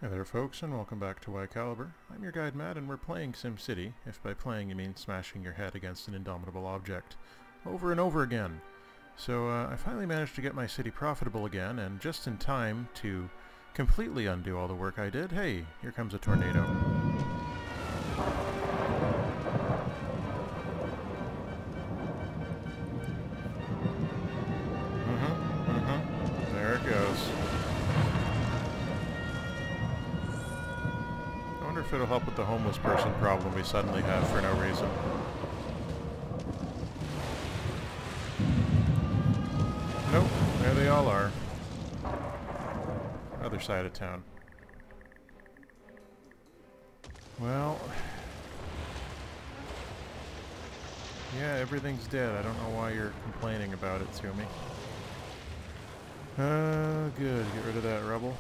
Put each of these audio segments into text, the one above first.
Hey there folks, and welcome back to Whycalibur. I'm your guide Matt, and we're playing SimCity, if by playing you mean smashing your head against an indomitable object, over and over again. So I finally managed to get my city profitable again, and just in time to completely undo all the work I did. Hey, here comes a tornado. There it goes. I wonder if it'll help with the homeless person problem we suddenly have for no reason. Nope, there they all are. Other side of town. Well, yeah, everything's dead. I don't know why you're complaining about it to me. Good. Get rid of that rubble.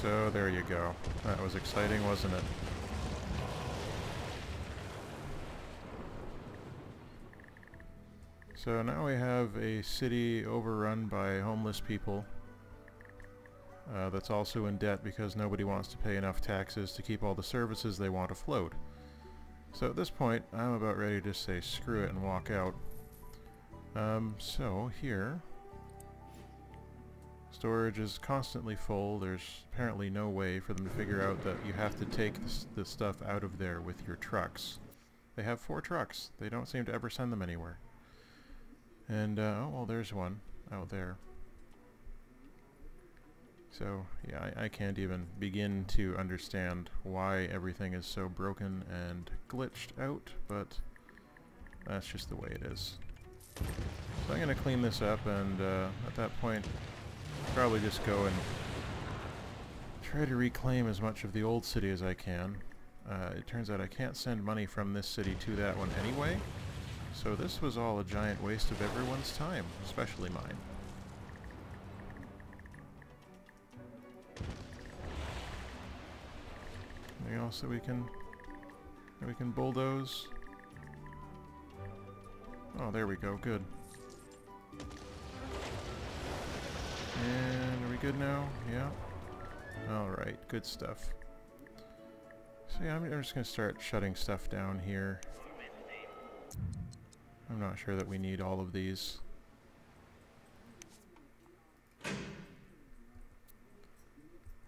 So, there you go. That was exciting, wasn't it? So now we have a city overrun by homeless people that's also in debt because nobody wants to pay enough taxes to keep all the services they want afloat. So at this point, I'm about ready to just say screw it and walk out. So here, storage is constantly full. There's apparently no way for them to figure out that you have to take the stuff out of there with your trucks. They have 4 trucks. They don't seem to ever send them anywhere. And, oh, well, there's one out there. So, yeah, I can't even begin to understand why everything is so broken and glitched out, but that's just the way it is. So I'm going to clean this up, and at that point, probably just go and try to reclaim as much of the old city as I can. It turns out I can't send money from this city to that one anyway, so this was all a giant waste of everyone's time, especially mine. Anything else that we can bulldoze? Oh, there we go. Good. And are we good now? Yeah. Alright, good stuff. So yeah, I'm just going to start shutting stuff down here. I'm not sure that we need all of these.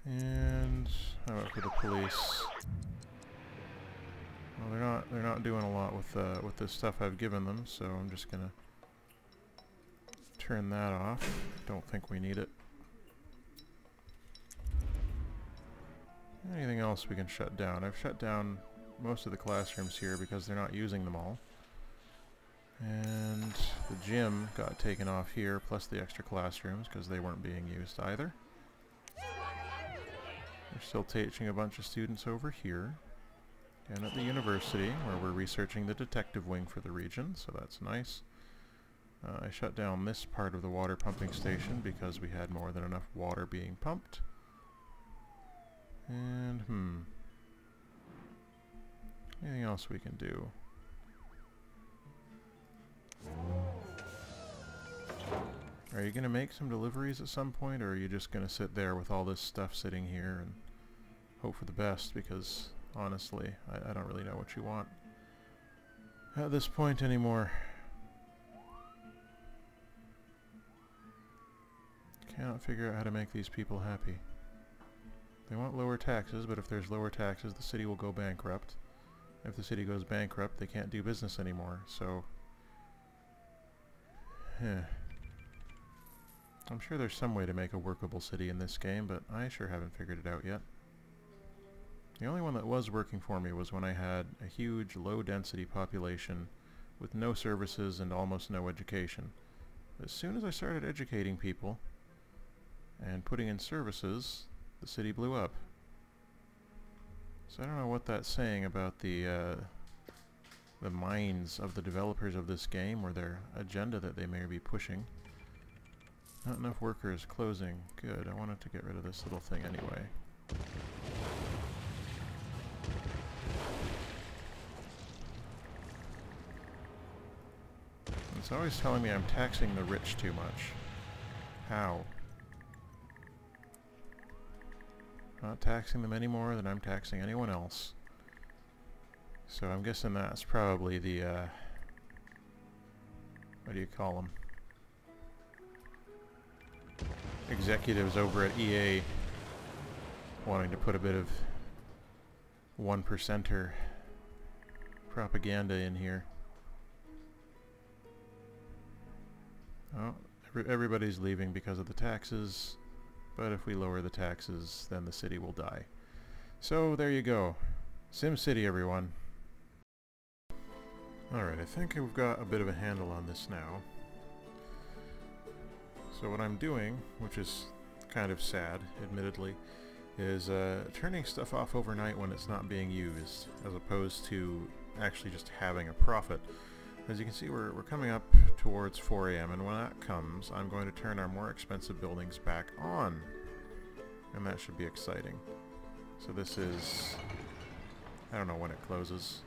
And how about for the police? Well, they're not doing a lot with the stuff I've given them, so I'm just gonna turn that off. Don't think we need it. Anything else we can shut down? I've shut down most of the classrooms here because they're not using them all. And the gym got taken off here, plus the extra classrooms because they weren't being used either. We're still teaching a bunch of students over here. And at the university, where we're researching the detective wing for the region, so that's nice. I shut down this part of the water pumping station because we had more than enough water being pumped. And, anything else we can do? Are you going to make some deliveries at some point, or are you just going to sit there with all this stuff sitting here and hope for the best? Because, honestly, I don't really know what you want at this point anymore. Cannot figure out how to make these people happy. They want lower taxes, but if there's lower taxes, the city will go bankrupt. If the city goes bankrupt, they can't do business anymore, so... I'm sure there's some way to make a workable city in this game, but I sure haven't figured it out yet. The only one that was working for me was when I had a huge, low-density population with no services and almost no education. As soon as I started educating people and putting in services, the city blew up. So I don't know what that's saying about the minds of the developers of this game or their agenda that they may be pushing. Not enough workers closing. Good, I wanted to get rid of this little thing anyway. It's always telling me I'm taxing the rich too much. How? Not taxing them any more than I'm taxing anyone else. So I'm guessing that's probably the, what do you call them? Executives over at EA wanting to put a bit of 1%er propaganda in here. Oh, everybody's leaving because of the taxes, but if we lower the taxes, then the city will die. So there you go. SimCity, everyone. Alright, I think we've got a bit of a handle on this now. So what I'm doing, which is kind of sad, admittedly, is turning stuff off overnight when it's not being used, as opposed to actually just having a profit. As you can see, we're coming up towards 4 AM, and when that comes, I'm going to turn our more expensive buildings back on. And that should be exciting. So this is... I don't know when it closes.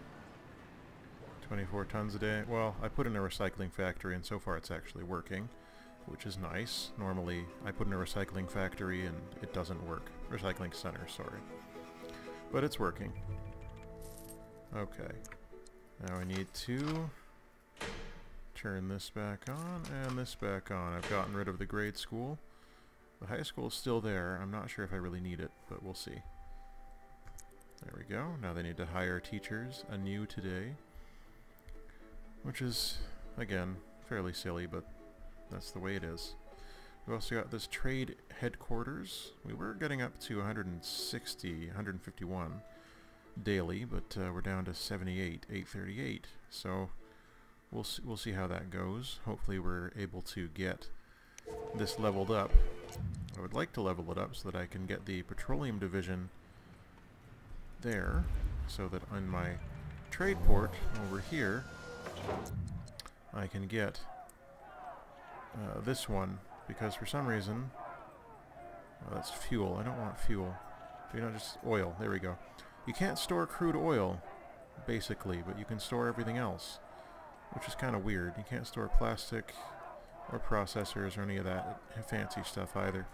24 tons a day? Well, I put in a recycling factory, and so far it's actually working, which is nice. Normally, I put in a recycling factory and it doesn't work. Recycling center, sorry. But it's working. Okay. Now I need to turn this back on and this back on. I've gotten rid of the grade school. The high school is still there. I'm not sure if I really need it, but we'll see. There we go. Now they need to hire teachers anew today, which is, again, fairly silly, but that's the way it is. We've also got this trade headquarters. We were getting up to 160, 151 daily, but we're down to 78, 838. So we'll see how that goes. Hopefully we're able to get this leveled up. I would like to level it up so that I can get the petroleum division there, so that on my trade port over here I can get this one, because for some reason that's fuel. I don't want fuel. Do you not just oil? There we go. You can't store crude oil basically, but you can store everything else, which is kind of weird. You can't store plastic or processors or any of that fancy stuff either.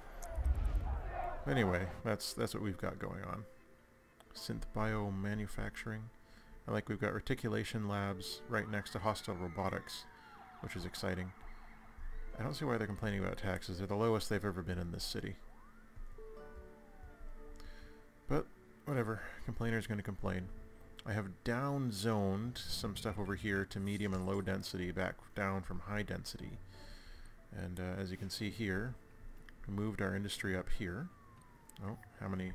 Anyway, that's what we've got going on. Synth bio manufacturing. I like we've got reticulation labs right next to hostile robotics, which is exciting. I don't see why they're complaining about taxes. They're the lowest they've ever been in this city. But whatever, complainers going to complain. I have down-zoned some stuff over here to medium and low density, back down from high density. And as you can see here, we moved our industry up here. Oh, how many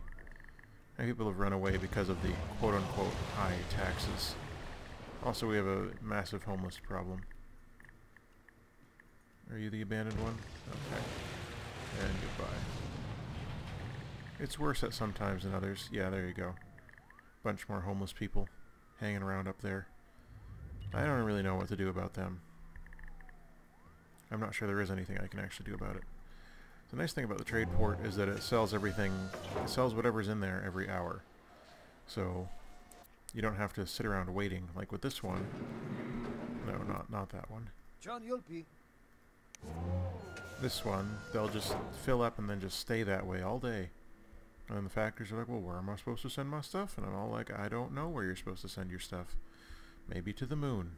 people have run away because of the quote-unquote high taxes. Also, we have a massive homeless problem. Are you the abandoned one? Okay. And goodbye. It's worse at some times than others. Yeah, there you go. Bunch more homeless people hanging around up there. I don't really know what to do about them. I'm not sure there is anything I can actually do about it. The nice thing about the trade port is that it sells everything, it sells whatever's in there every hour. So you don't have to sit around waiting like with this one. No, not that one. John Yulpi. This one, they'll just fill up and then just stay that way all day. And then the factories are like, well, where am I supposed to send my stuff? And I'm all like, I don't know where you're supposed to send your stuff. Maybe to the moon.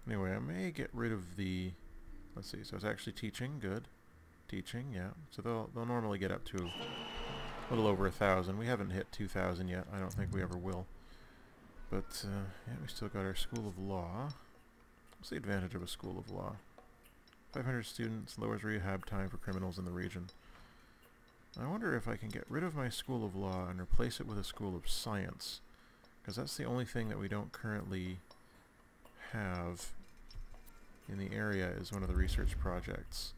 Anyway, I may get rid of the... Let's see, so it's actually teaching, good. Teaching, yeah. So they'll normally get up to a little over 1,000. We haven't hit 2,000 yet. I don't think we ever will. But, yeah, we still got our School of Law. What's the advantage of a School of Law? 500 students, lowers rehab time for criminals in the region. I wonder if I can get rid of my School of Law and replace it with a School of Science. Because that's the only thing that we don't currently have in the area is one of the research projects.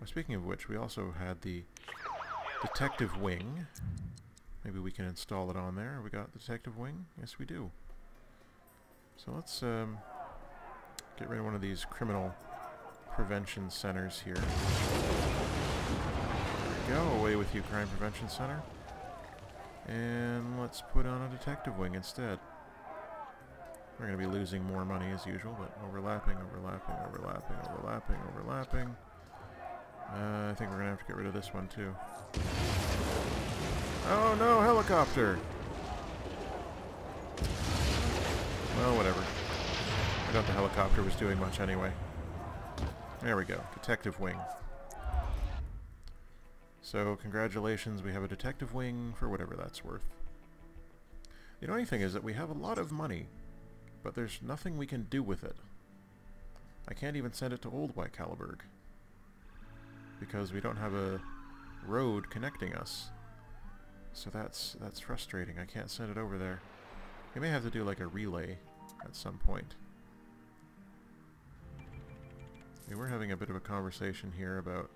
Speaking of which, we also had the detective wing. Maybe we can install it on there. We got the detective wing? Yes, we do. So let's get rid of one of these criminal prevention centers here. There we go. Away with you, crime prevention center. And let's put on a detective wing instead. We're going to be losing more money as usual, but overlapping, overlapping, overlapping, overlapping, overlapping. I think we're going to have to get rid of this one too. Oh no, helicopter! Well, whatever. I thought the helicopter was doing much anyway. There we go. Detective wing. So, congratulations, we have a detective wing for whatever that's worth. The only thing is that we have a lot of money, but there's nothing we can do with it. I can't even send it to Old Whycalibur, because we don't have a road connecting us. So that's frustrating. I can't send it over there. We may have to do like a relay at some point. We were having a bit of a conversation here about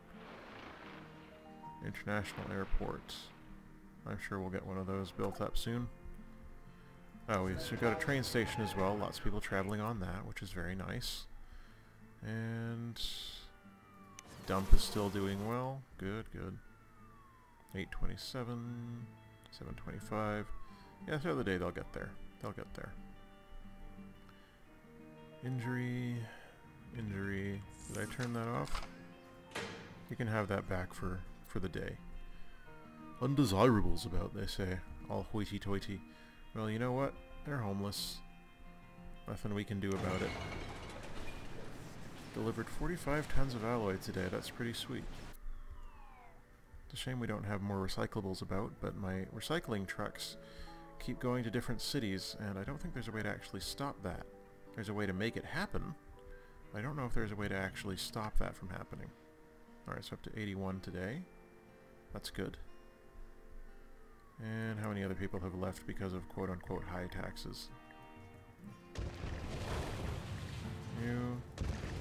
international airports. I'm sure we'll get one of those built up soon. Oh, we've got a train station as well. Lots of people traveling on that, which is very nice. And dump is still doing well. Good, good. 827, 725. Yeah, throughout the day they'll get there. They'll get there. Injury, injury. Did I turn that off? You can have that back for the day. Undesirables about, they say. All hoity-toity. Well, you know what? They're homeless. Nothing we can do about it. Delivered 45 tons of alloy today. That's pretty sweet. It's a shame we don't have more recyclables about, but my recycling trucks keep going to different cities, and I don't think there's a way to actually stop that. There's a way to make it happen. I don't know if there's a way to actually stop that from happening. Alright, so up to 81 today. That's good. And how many other people have left because of quote-unquote high taxes? New.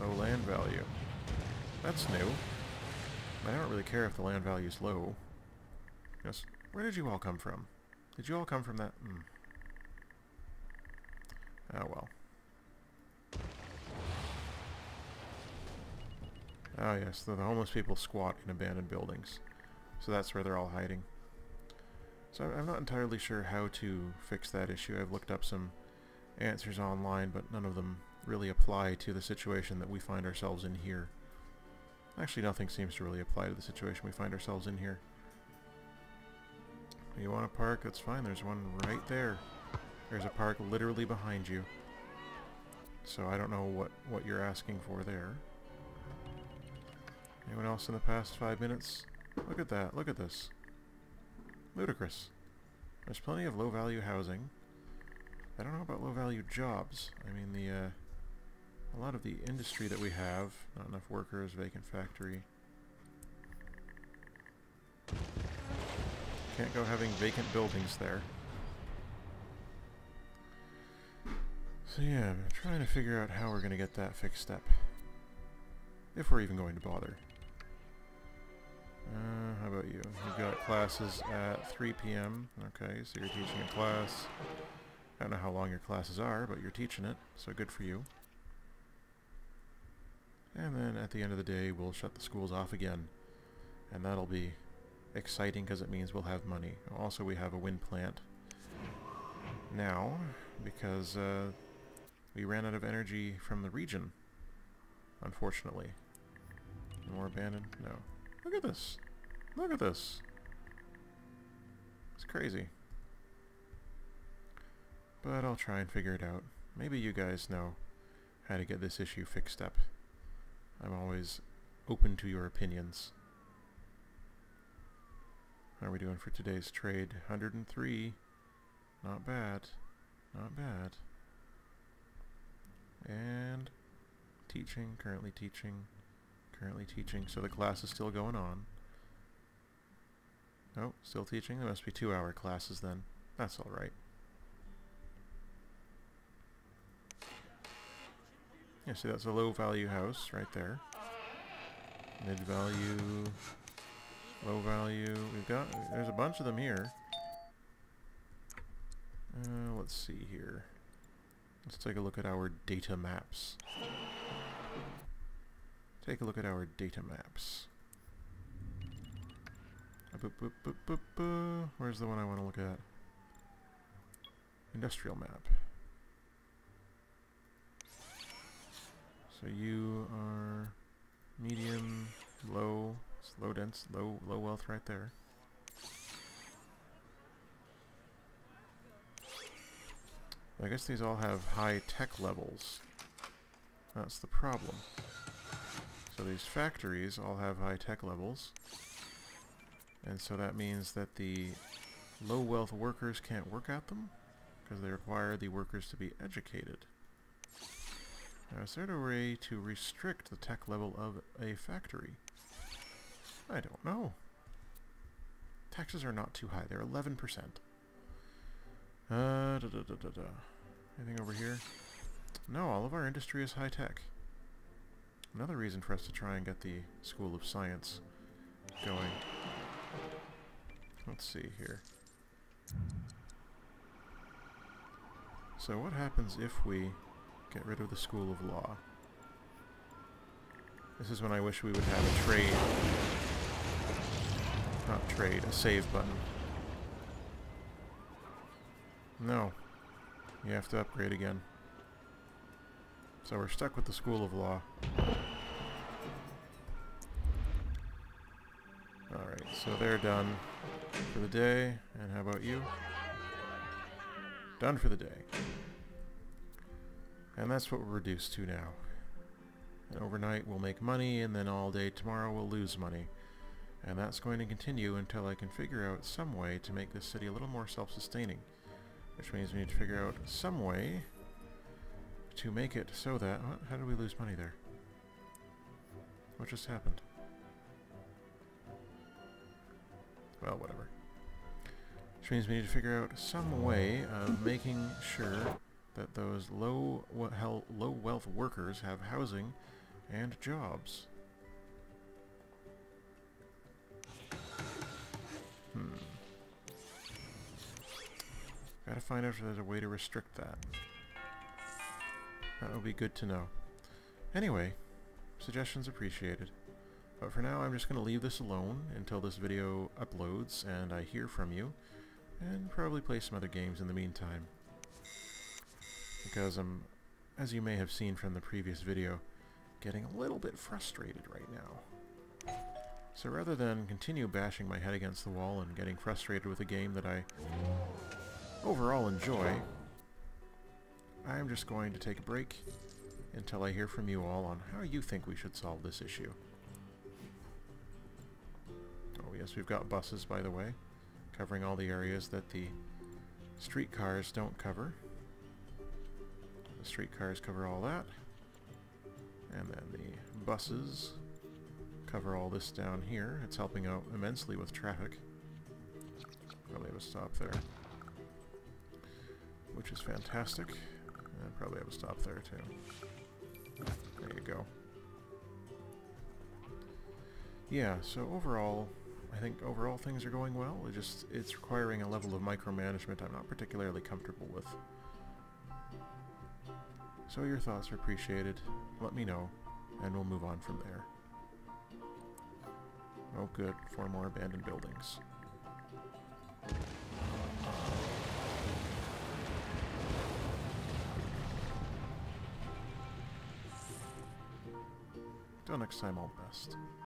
Low land value. That's new. I don't really care if the land value is low. Yes. Where did you all come from? Did you all come from that? Oh well. Oh yes, the homeless people squat in abandoned buildings. So that's where they're all hiding. So I'm not entirely sure how to fix that issue. I've looked up some answers online, but none of them really apply to the situation that we find ourselves in here. Actually, nothing seems to really apply to the situation we find ourselves in here. You want a park? That's fine. There's one right there. There's a park literally behind you. So I don't know what you're asking for there. Anyone else in the past 5 minutes? Look at that. Look at this. Ludicrous. There's plenty of low-value housing. I don't know about low-value jobs. I mean, a lot of the industry that we have, not enough workers, vacant factory. Can't go having vacant buildings there. So yeah, I'm trying to figure out how we're going to get that fixed up. If we're even going to bother. How about you? You've got classes at 3 p.m. Okay, so you're teaching a class. I don't know how long your classes are, but you're teaching it, so good for you. And then at the end of the day, we'll shut the schools off again. And that'll be exciting because it means we'll have money. Also, we have a wind plant now because we ran out of energy from the region, unfortunately. More abandoned? No. Look at this. Look at this. It's crazy. But I'll try and figure it out. Maybe you guys know how to get this issue fixed up. I'm always open to your opinions. How are we doing for today's trade? 103. Not bad. Not bad. And teaching, currently teaching. Currently teaching, so the class is still going on. Oh, still teaching? There must be 2-hour classes then. That's alright. Yeah, see, that's a low-value house right there. Mid-value, low-value. There's a bunch of them here. Let's see here. Let's take a look at our data maps. Take a look at our data maps. Where's the one I want to look at? Industrial map. So you are medium, low, low dense, low wealth right there. I guess these all have high tech levels. That's the problem. So these factories all have high tech levels. And so that means that the low wealth workers can't work at them because they require the workers to be educated. Now, is there a way to restrict the tech level of a factory? I don't know. Taxes are not too high. They're 11%. Anything over here? No, all of our industry is high-tech. Another reason for us to try and get the School of Science going. Let's see here. So what happens if we get rid of the School of Law? This is when I wish we would have a trade. Not trade, a save button. No. You have to upgrade again. So we're stuck with the School of Law. Alright, so they're done for the day. And how about you? Done for the day. And that's what we're reduced to now. And overnight we'll make money, and then all day tomorrow we'll lose money. And that's going to continue until I can figure out some way to make this city a little more self-sustaining. Which means we need to figure out some way to make it so that... What? How did we lose money there? What just happened? Well, whatever. Which means we need to figure out some way of making sure that those low wealth workers have housing and jobs. Gotta find out if there's a way to restrict that. That would be good to know. Anyway, suggestions appreciated. But for now, I'm just going to leave this alone until this video uploads and I hear from you, and probably play some other games in the meantime. Because I'm, as you may have seen from the previous video, getting a little bit frustrated right now. So rather than continue bashing my head against the wall and getting frustrated with a game that I overall enjoy, I'm just going to take a break until I hear from you all on how you think we should solve this issue. Oh yes, we've got buses, by the way, covering all the areas that the streetcars don't cover. The streetcars cover all that, and then the buses cover all this down here. It's helping out immensely with traffic. Probably have a stop there, which is fantastic. And probably have a stop there too. There you go. Yeah, so overall, I think overall things are going well. It's requiring a level of micromanagement I'm not particularly comfortable with. So your thoughts are appreciated. Let me know, and we'll move on from there. Oh good, 4 more abandoned buildings. Till next time, all the best.